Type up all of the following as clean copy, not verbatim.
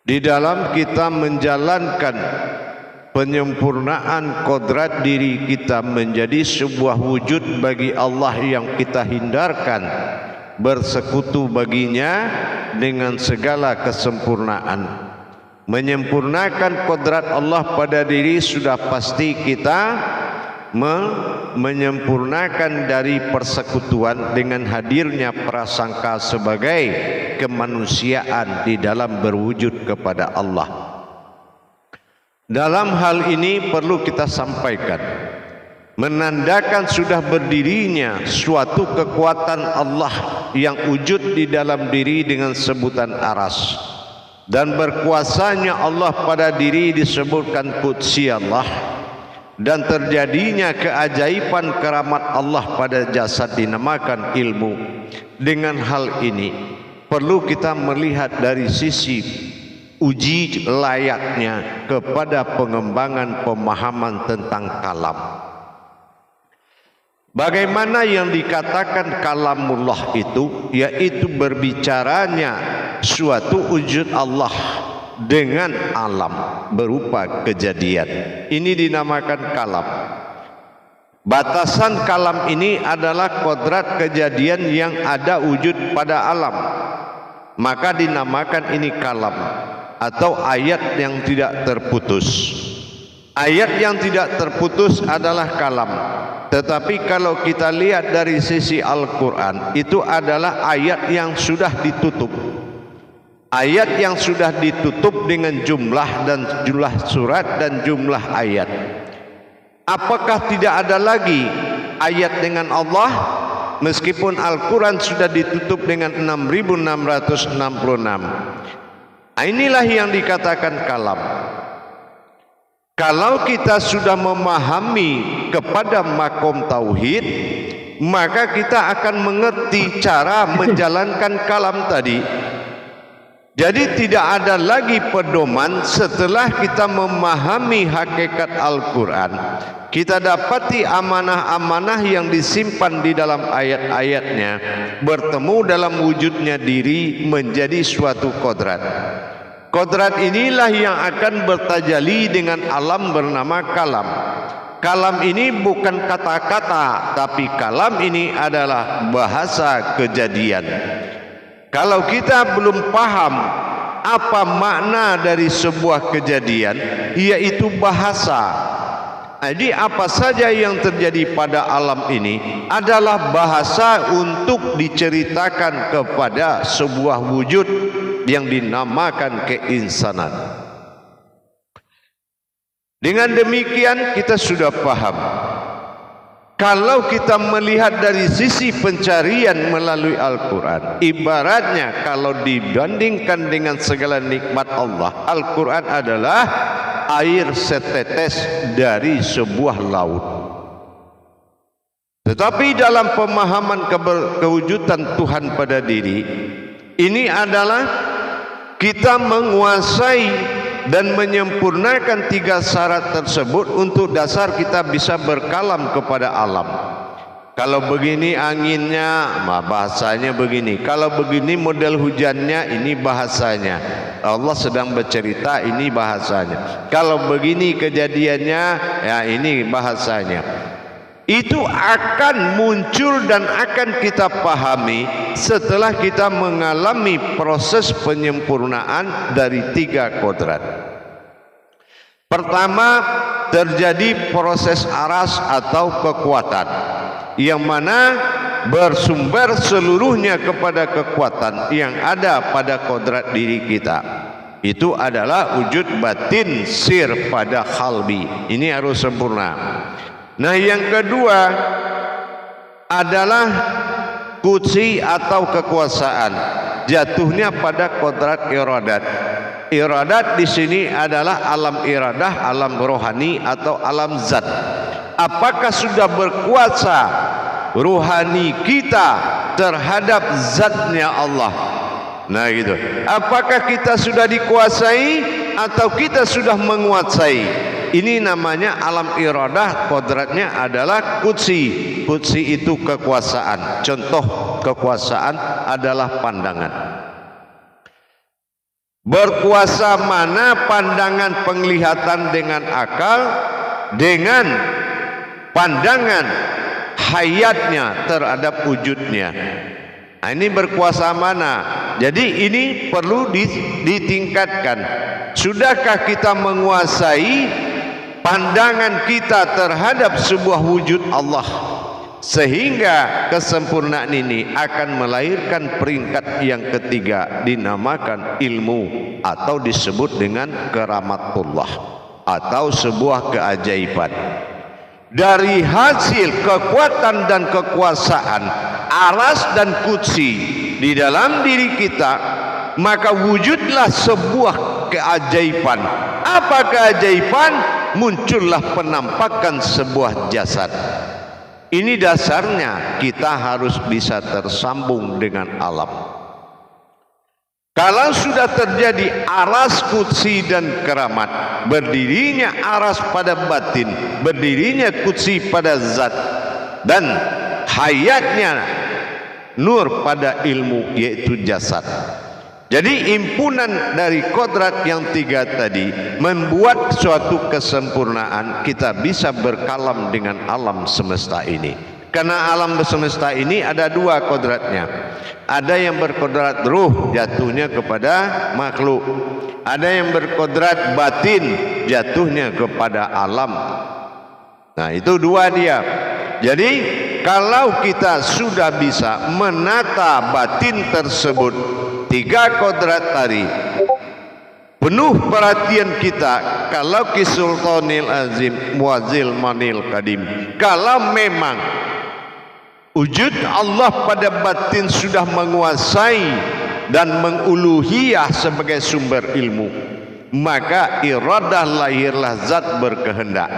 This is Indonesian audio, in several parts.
di dalam kita menjalankan penyempurnaan kodrat diri kita menjadi sebuah wujud bagi Allah yang kita hindarkan bersekutu baginya dengan segala kesempurnaan. Menyempurnakan kodrat Allah pada diri sudah pasti kita menyempurnakan dari persekutuan dengan hadirnya prasangka sebagai kemanusiaan di dalam berwujud kepada Allah. Dalam hal ini perlu kita sampaikan, menandakan sudah berdirinya suatu kekuatan Allah yang wujud di dalam diri dengan sebutan aras, dan berkuasanya Allah pada diri disebutkan Qudsi Allah, dan terjadinya keajaiban keramat Allah pada jasad dinamakan ilmu. Dengan hal ini perlu kita melihat dari sisi uji layaknya kepada pengembangan pemahaman tentang kalam. Bagaimana yang dikatakan kalamullah itu, yaitu berbicaranya suatu wujud Allah dengan alam berupa kejadian. Ini dinamakan kalam. Batasan kalam ini adalah kodrat kejadian yang ada wujud pada alam, maka dinamakan ini kalam atau ayat yang tidak terputus. Ayat yang tidak terputus adalah kalam. Tetapi kalau kita lihat dari sisi Al-Quran, itu adalah ayat yang sudah ditutup. Ayat yang sudah ditutup dengan jumlah surat dan jumlah ayat. Apakah tidak ada lagi ayat dengan Allah? Meskipun Al-Quran sudah ditutup dengan 6.666. Inilah yang dikatakan kalam. Kalau kita sudah memahami kepada makom tauhid, maka kita akan mengerti cara menjalankan kalam tadi. Jadi tidak ada lagi pedoman setelah kita memahami hakikat Al-Quran. Kita dapati amanah-amanah yang disimpan di dalam ayat-ayatnya bertemu dalam wujudnya diri menjadi suatu kodrat. Kodrat inilah yang akan bertajali dengan alam bernama kalam. Kalam ini bukan kata-kata, tapi kalam ini adalah bahasa kejadian. Kalau kita belum paham apa makna dari sebuah kejadian, yaitu bahasa. Jadi apa saja yang terjadi pada alam ini adalah bahasa untuk diceritakan kepada sebuah wujud yang dinamakan keinsanan. Dengan demikian kita sudah paham. Kalau kita melihat dari sisi pencarian melalui Al-Quran, ibaratnya kalau dibandingkan dengan segala nikmat Allah, Al-Quran adalah air setetes dari sebuah laut. Tetapi dalam pemahaman kewujudan Tuhan pada diri, ini adalah kita menguasai dan menyempurnakan tiga syarat tersebut untuk dasar kita bisa berkalam kepada alam. Kalau begini anginnya, bahasanya begini. Kalau begini model hujannya, ini bahasanya. Allah sedang bercerita, ini bahasanya. Kalau begini kejadiannya, ya ini bahasanya. Itu akan muncul dan akan kita pahami setelah kita mengalami proses penyempurnaan dari tiga kodrat. Pertama, terjadi proses aras atau kekuatan, yang mana bersumber seluruhnya kepada kekuatan yang ada pada kodrat diri kita. Itu adalah wujud batin sir pada qalbi. Ini harus sempurna. Nah, yang kedua adalah qudsi atau kekuasaan, jatuhnya pada kodrat iradat. Iradat di sini adalah alam iradah, alam rohani atau alam zat. Apakah sudah berkuasa rohani kita terhadap zatnya Allah? Nah gitu. Apakah kita sudah dikuasai atau kita sudah menguasai? Ini namanya alam iradah, kodratnya adalah qudsi. Qudsi itu kekuasaan. Contoh kekuasaan adalah pandangan. Berkuasa mana pandangan penglihatan dengan akal, dengan pandangan hayatnya terhadap wujudnya. Nah, ini berkuasa mana? Jadi ini perlu ditingkatkan. Sudahkah kita menguasai pandangan kita terhadap sebuah wujud Allah, sehingga kesempurnaan ini akan melahirkan peringkat yang ketiga, dinamakan ilmu atau disebut dengan keramatullah atau sebuah keajaiban. Dari hasil kekuatan dan kekuasaan aras dan kursi di dalam diri kita, maka wujudlah sebuah keajaiban. Apa keajaiban? Muncullah penampakan sebuah jasad. Ini dasarnya kita harus bisa tersambung dengan alam. Kalau sudah terjadi aras, kursi dan keramat, berdirinya aras pada batin, berdirinya kursi pada zat, dan hayatnya nur pada ilmu, yaitu jasad. Jadi impunan dari kodrat yang tiga tadi membuat suatu kesempurnaan kita bisa berkalam dengan alam semesta ini. Karena alam semesta ini ada dua kodratnya. Ada yang berkodrat ruh, jatuhnya kepada makhluk. Ada yang berkodrat batin, jatuhnya kepada alam. Nah, itu dua dia. Jadi kalau kita sudah bisa menata batin tersebut, tiga kodrat tadi, penuh perhatian kita, kalau kisultanil azim muazil manil kadim, kalau memang wujud Allah pada batin sudah menguasai dan menguluhiyah sebagai sumber ilmu, maka iradah lahirlah zat berkehendak.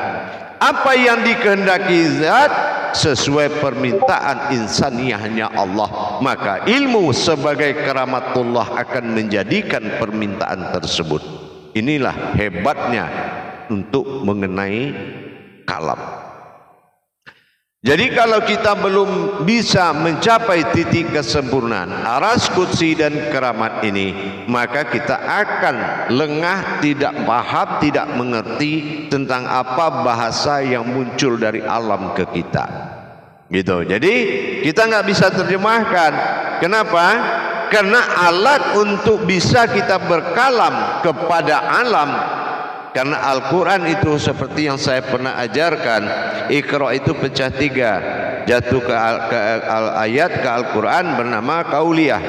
Apa yang dikehendaki zat sesuai permintaan insaniyahnya Allah, maka ilmu sebagai keramatullah akan menjadikan permintaan tersebut. Inilah hebatnya untuk mengenai kalam. Jadi kalau kita belum bisa mencapai titik kesempurnaan aras, kursi dan keramat ini, maka kita akan lengah, tidak paham, tidak mengerti tentang apa bahasa yang muncul dari alam ke kita. Gitu. Jadi kita nggak bisa terjemahkan. Kenapa? Karena alat untuk bisa kita berkalam kepada alam. Karena Al-Quran itu seperti yang saya pernah ajarkan, Iqra itu pecah tiga, jatuh ke ayat ke Al-Quran bernama kauliyah.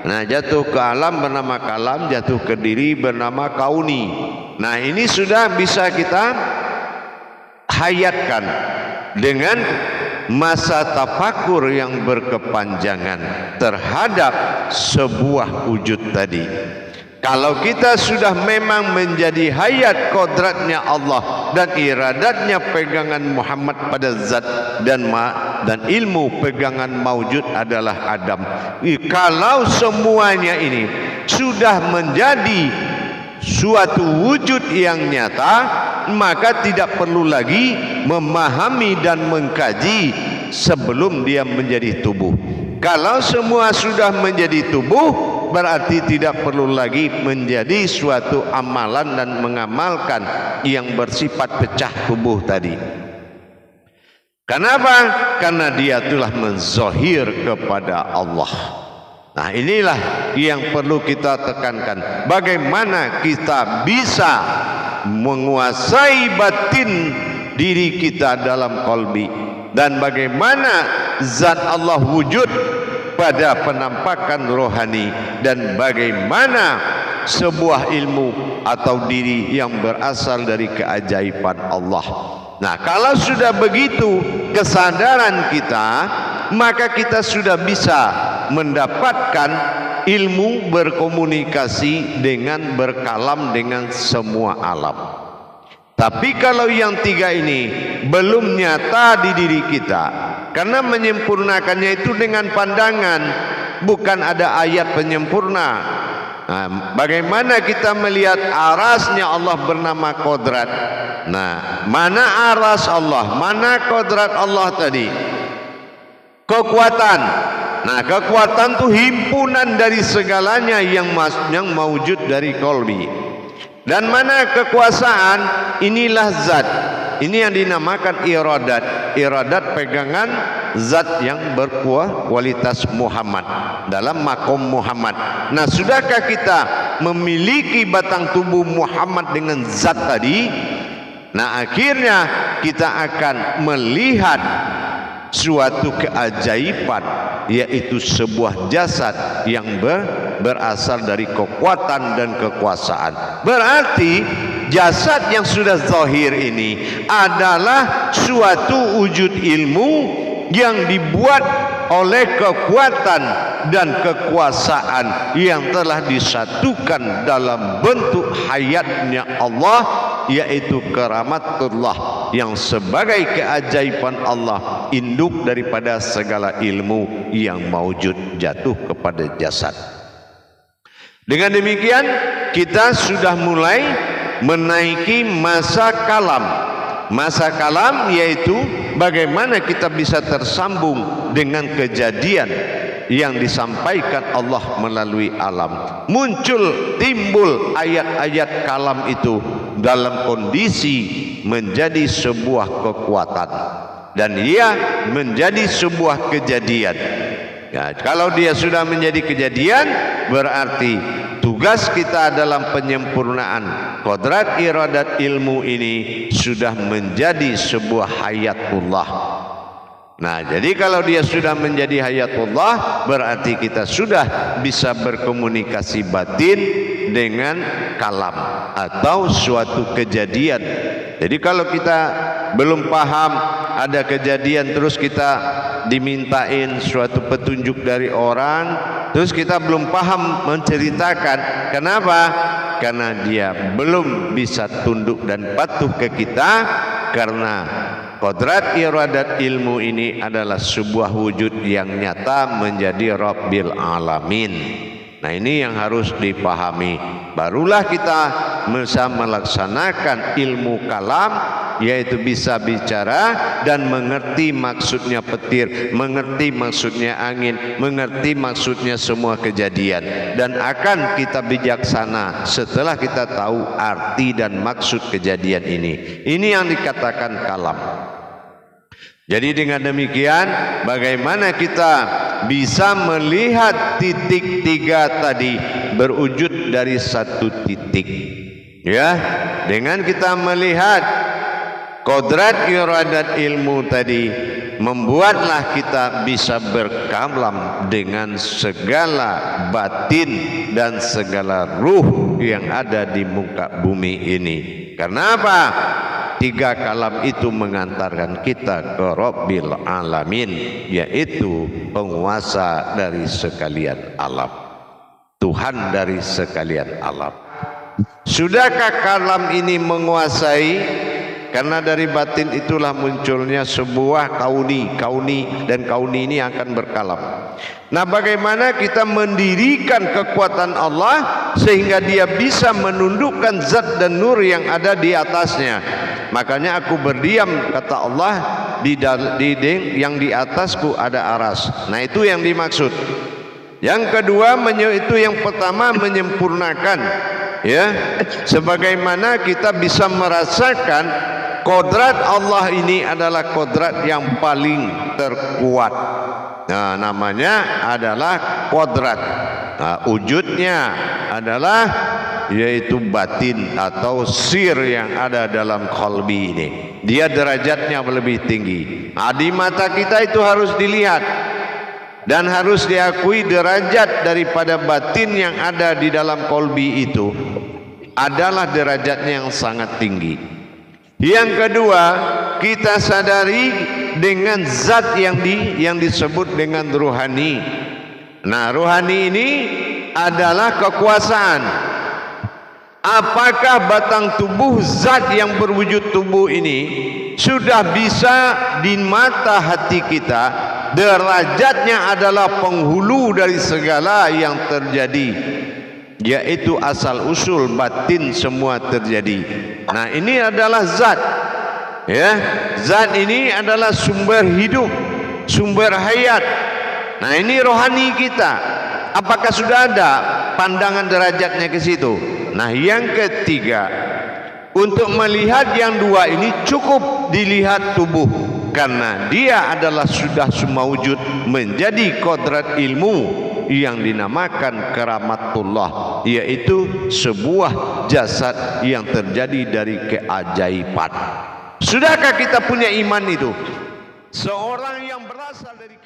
Nah, jatuh ke alam bernama kalam, jatuh ke diri bernama kauni. Nah, ini sudah bisa kita hayatkan dengan masa tafakur yang berkepanjangan terhadap sebuah wujud tadi. Kalau kita sudah memang menjadi hayat kodratnya Allah dan iradatnya pegangan Muhammad pada zat dan ilmu pegangan maujud adalah Adam. Kalau semuanya ini sudah menjadi suatu wujud yang nyata, maka tidak perlu lagi memahami dan mengkaji sebelum dia menjadi tubuh. Kalau semua sudah menjadi tubuh, berarti tidak perlu lagi menjadi suatu amalan dan mengamalkan yang bersifat pecah tubuh tadi. Kenapa? Karena dia telah menzohir kepada Allah. Nah, inilah yang perlu kita tekankan. Bagaimana kita bisa menguasai batin diri kita dalam qalbi, dan bagaimana zat Allah wujud pada penampakan rohani, dan bagaimana sebuah ilmu atau diri yang berasal dari keajaiban Allah. Nah, kalau sudah begitu kesadaran kita, maka kita sudah bisa mendapatkan ilmu berkomunikasi dengan berkalam dengan semua alam. Tapi kalau yang tiga ini belum nyata di diri kita, karena menyempurnakannya itu dengan pandangan, bukan ada ayat penyempurna. Nah, bagaimana kita melihat arasnya Allah bernama kodrat? Nah, mana aras Allah, mana kodrat Allah tadi? Kekuatan Nah, kekuatan itu himpunan dari segalanya yang mawujud dari qalbi. Dan mana kekuasaan? Inilah zat. Ini yang dinamakan iradat. Iradat pegangan zat yang berkualitas Muhammad, dalam makom Muhammad. Nah, sudahkah kita memiliki batang tubuh Muhammad dengan zat tadi? Nah, akhirnya kita akan melihat suatu keajaiban, yaitu sebuah jasad yang berasal dari kekuatan dan kekuasaan. Berarti jasad yang sudah zahir ini adalah suatu wujud ilmu yang dibuat oleh kekuatan dan kekuasaan yang telah disatukan dalam bentuk hayatnya Allah, yaitu keramatullah, yang sebagai keajaiban Allah, induk daripada segala ilmu yang maujud jatuh kepada jasad. Dengan demikian kita sudah mulai menaiki masa kalam. Masa kalam yaitu bagaimana kita bisa tersambung dengan kejadian yang disampaikan Allah melalui alam. Timbul ayat-ayat kalam itu dalam kondisi menjadi sebuah kekuatan, dan ia menjadi sebuah kejadian. Ya, kalau dia sudah menjadi kejadian, berarti tugas kita dalam penyempurnaan kodrat iradat ilmu ini sudah menjadi sebuah hayatullah. Nah, jadi kalau dia sudah menjadi hayatullah, berarti kita sudah bisa berkomunikasi batin dengan kalam atau suatu kejadian. Jadi kalau kita belum paham ada kejadian, terus kita dimintain suatu petunjuk dari orang, terus kita belum paham menceritakan. Kenapa? Karena dia belum bisa tunduk dan patuh ke kita, karena kodrat iradat ilmu ini adalah sebuah wujud yang nyata menjadi Rabbil Alamin. Nah, ini yang harus dipahami. Barulah kita bisa melaksanakan ilmu kalam, yaitu bisa bicara dan mengerti maksudnya petir, mengerti maksudnya angin, mengerti maksudnya semua kejadian. Dan akan kita bijaksana setelah kita tahu arti dan maksud kejadian ini. Ini yang dikatakan kalam. Jadi dengan demikian, bagaimana kita bisa melihat titik tiga tadi berwujud dari satu titik, ya, dengan kita melihat kodrat iradat ilmu tadi, membuatlah kita bisa berkalam dengan segala batin dan segala ruh yang ada di muka bumi ini. Karena apa? Tiga kalam itu mengantarkan kita ke Rabbil Alamin, yaitu penguasa dari sekalian alam, Tuhan dari sekalian alam. Sudahkah kalam ini menguasai? Karena dari batin itulah munculnya sebuah kauni, dan kauni ini akan berkalam. Nah, bagaimana kita mendirikan kekuatan Allah sehingga dia bisa menundukkan zat dan nur yang ada di atasnya? Makanya aku berdiam, kata Allah, di yang di atasku ada aras. Nah, itu yang dimaksud. Yang kedua, itu yang pertama menyempurnakan, ya, sebagaimana kita bisa merasakan kodrat Allah ini adalah kodrat yang paling terkuat. Nah, namanya adalah kodrat. Nah, wujudnya adalah yaitu batin atau sir yang ada dalam qalbi ini. Dia derajatnya lebih tinggi. Nah, di mata kita itu harus dilihat dan harus diakui derajat daripada batin yang ada di dalam qalbi itu adalah derajatnya yang sangat tinggi. Yang kedua, kita sadari dengan zat yang disebut dengan ruhani. Nah, ruhani ini adalah kekuasaan. Apakah batang tubuh zat yang berwujud tubuh ini sudah bisa di mata hati kita, derajatnya adalah penghulu dari segala yang terjadi, yaitu asal usul batin semua terjadi. Nah, ini adalah zat, ya. Zat ini adalah sumber hidup, sumber hayat, Nah, ini rohani kita. Apakah sudah ada pandangan derajatnya ke situ? Nah, yang ketiga, untuk melihat yang dua ini cukup dilihat tubuh, karena dia adalah sudah semaujud menjadi kodrat ilmu yang dinamakan karamatullah, yaitu sebuah jasad yang terjadi dari keajaiban. Sudahkah kita punya iman itu? Seorang yang berasal dari